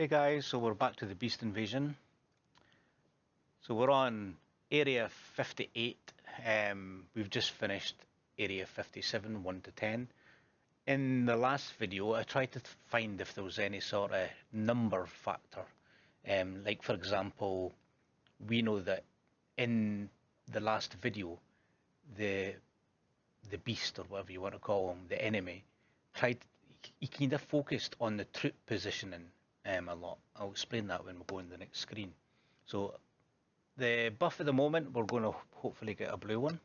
Hey guys, so we're back to the Beast Invasion. So we're on Area 58. We've just finished Area 57, 1 to 10. In the last video, I tried to find if there was any sort of number factor. Like for example, we know that in the last video, the beast or whatever you want to call him, the enemy, he kind of focused on the troop positioning a lot. I'll explain that when we go in the next screen. So the buff at the moment, we're going to hopefully get a blue one.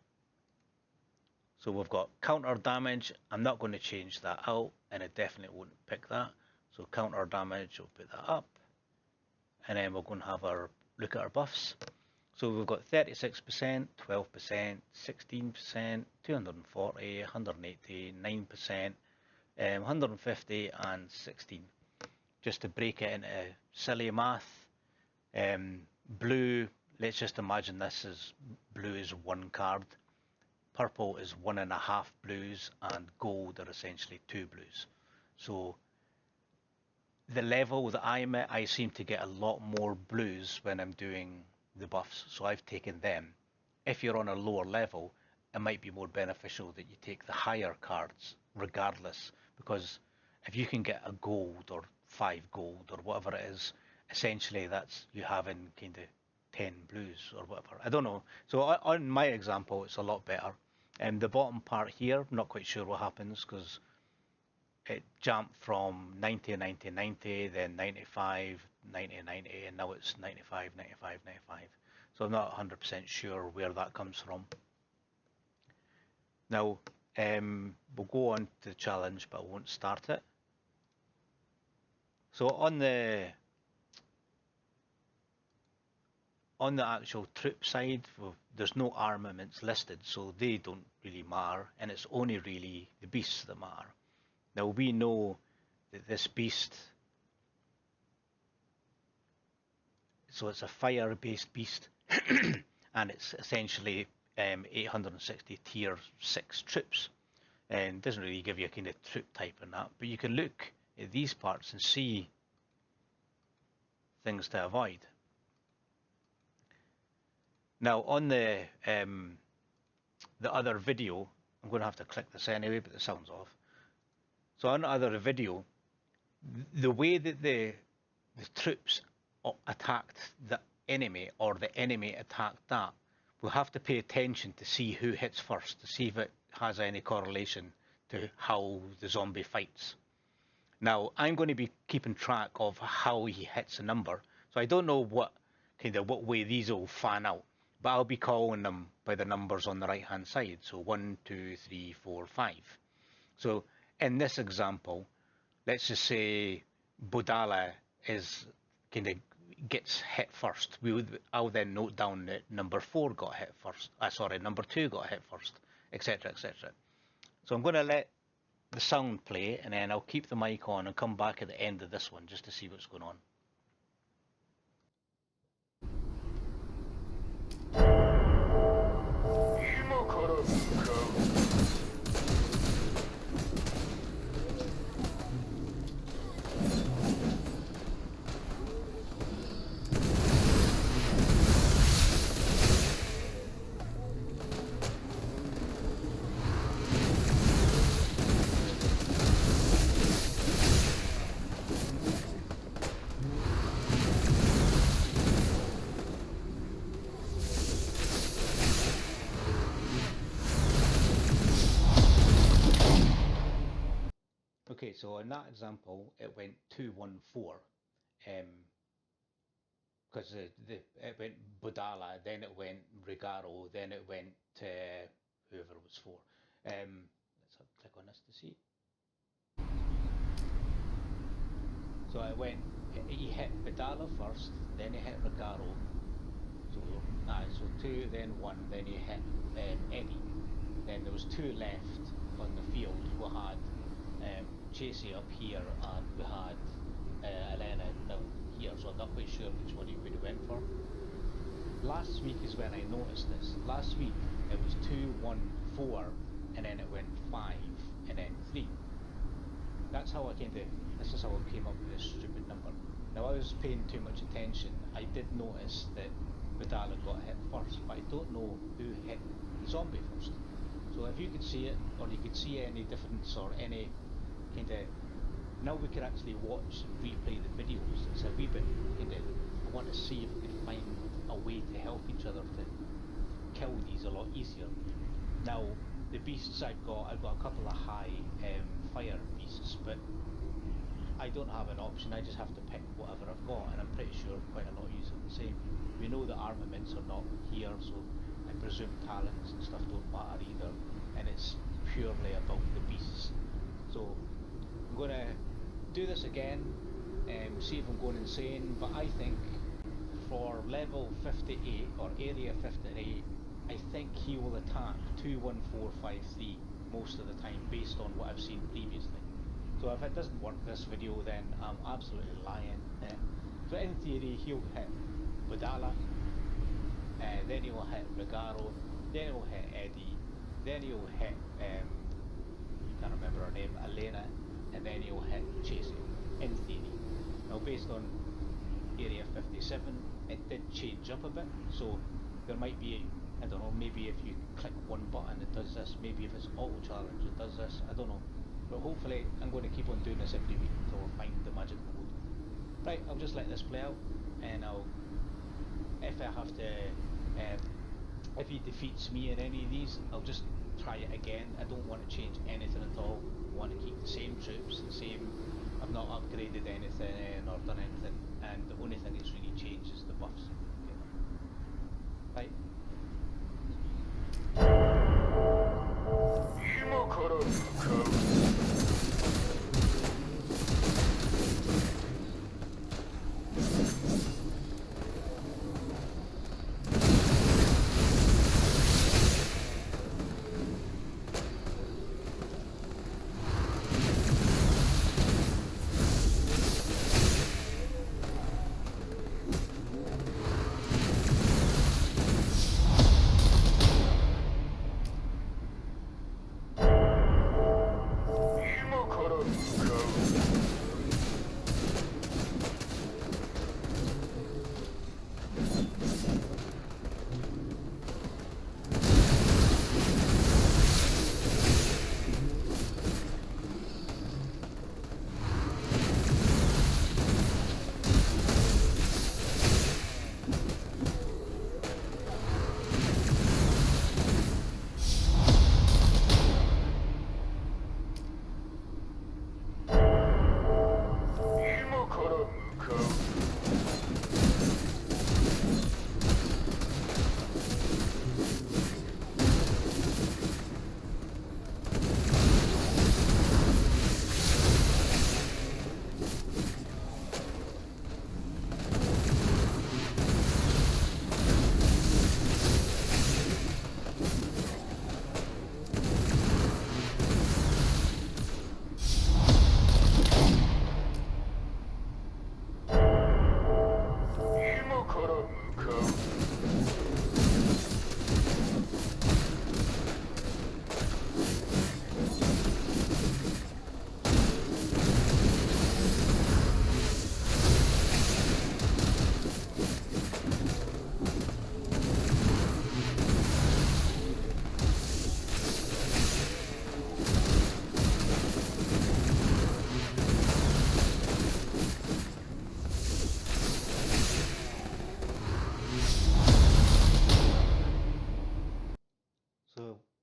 So we've got counter damage. I'm not going to change that out, and it definitely won't pick that. So counter damage, we'll put that up, and then we're going to have our look at our buffs. So we've got 36%, 12%, 16%, 240, 180, 9%, 150, and 16. Just to break it into silly math, blue, let's just imagine this is blue is one card, purple is 1.5 blues, and gold are essentially 2 blues. So the level that I'm at, I seem to get a lot more blues when I'm doing the buffs, so I've taken them. If you're on a lower level, it might be more beneficial that you take the higher cards regardless, because if you can get a gold or 5 gold or whatever it is, essentially that's you having kind of 10 blues or whatever. I don't know. So on my example, it's a lot better. And the bottom part here, I'm not quite sure what happens because it jumped from 90, 90, 90, then 95, 90, 90, and now it's 95, 95, 95. So I'm not 100% sure where that comes from. Now, we'll go on to the challenge, but I won't start it. So on the actual troop side, there's no armaments listed, so they don't really matter, and it's only really the beasts that matter. Now we know that this beast, so it's a fire-based beast, and it's essentially 860 tier 6 troops, and it doesn't really give you a kind of troop type in that, but you can look at these parts and see things to avoid. Now on the other video, I'm going to have to click this anyway, but the sound's off. So on the other video, the way that the troops attacked the enemy or the enemy attacked that, we'll have to pay attention to see who hits first, to see if it has any correlation to how the zombie fights. Now, I'm going to be keeping track of how he hits a number, so I don't know what way these will fan out, but I'll be calling them by the numbers on the right hand side. So 1, 2, 3, 4, 5. So in this example, let's just say Bodala is gets hit first. I'll then note down that number 4 got hit first. Number 2 got hit first, etc., etc. So I'm going to let the sound play, and then I'll keep the mic on and come back at the end of this one just to see what's going on. Okay, so in that example, it went 2-1-4, because it went Bodala, then it went Regaro, then it went whoever was 4. Let's click on this to see. So it went, he hit Bodala first, then he hit Regaro. So 2, then 1, then he hit Eddie. Then there was 2 left on the field. We had Chasey up here, and we had Elena down here, so I'm not quite sure which one he would have went for. Last week is when I noticed this. Last week it was 2-1-4, and then it went 5, and then 3. That's how this is how I came up with this stupid number. Now I was paying too much attention. I did notice that Vidala got hit first, but I don't know who hit the zombie first. So if you could see it, or you could see any difference or any kind of, now we can actually watch and replay the videos. It's a wee bit kind of, I want to see if we can find a way to help each other to kill these a lot easier. Now the beasts I've got a couple of high fire beasts, but I don't have an option. I just have to pick whatever I've got, and I'm pretty sure quite a lot of you are the same. We know that armaments are not here, so I presume talents and stuff don't matter either, and it's purely about the beasts. So I'm going to do this again and see if I'm going insane, but I think for level 58 or area 58, I think he will attack 21453 most of the time based on what I've seen previously. So if it doesn't work this video, then I'm absolutely lying. So in theory he'll hit Vidala, then he'll hit Regaro, then he'll hit Eddie, then he'll hit, I can't remember her name, Elena, and then he'll hit Chasey, in theory. Now based on area 57, it did change up a bit, so there might be, I don't know, maybe if you click one button it does this, maybe if it's auto challenge it does this, I don't know. But hopefully I'm going to keep on doing this every week until I find the magic code. Right, I'll just let this play out, and I'll, if I have to, if he defeats me in any of these, I'll just try it again. I don't want to change anything at all. I want to keep the same troops, the same, I've not upgraded anything or done anything, and the only thing that's really changed is the buffs. Right.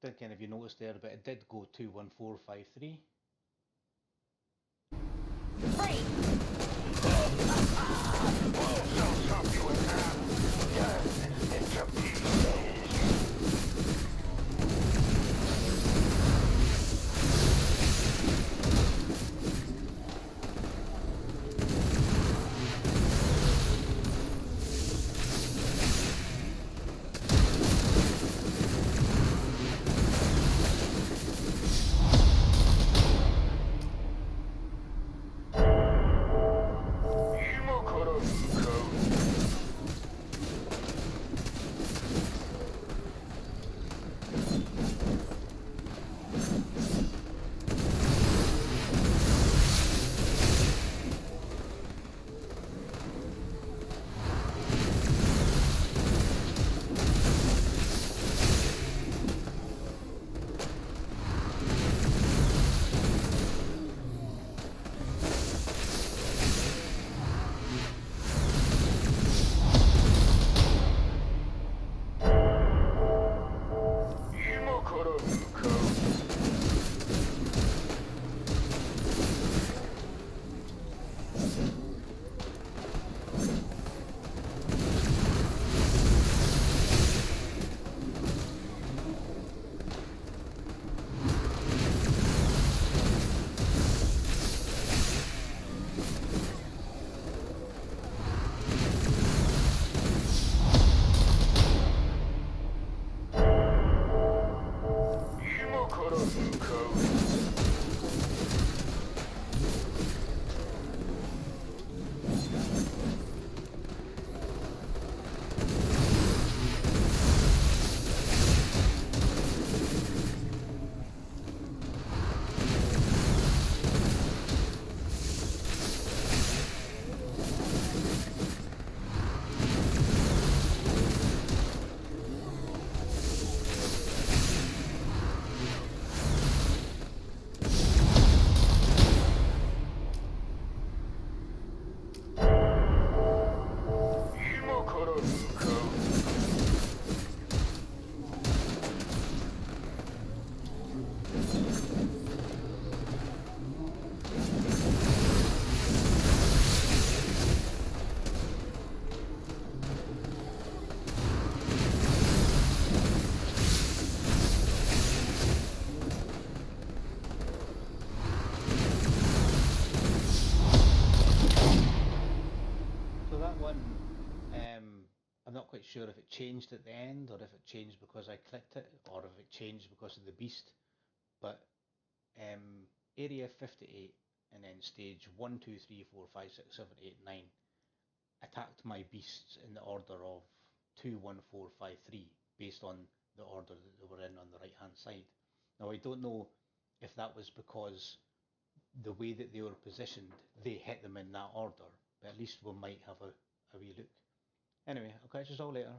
Don't know if you noticed there, but it did go 21453. I'm not quite sure if it changed at the end or if it changed because I clicked it or if it changed because of the beast. But area 58 and then stage 1, 2, 3, 4, 5, 6, 7, 8, 9 attacked my beasts in the order of 2, 1, 4, 5, 3 based on the order that they were in on the right hand side. Now I don't know if that was because the way that they were positioned, they hit them in that order, but at least we might have a wee look. Anyway, I'll catch you all later.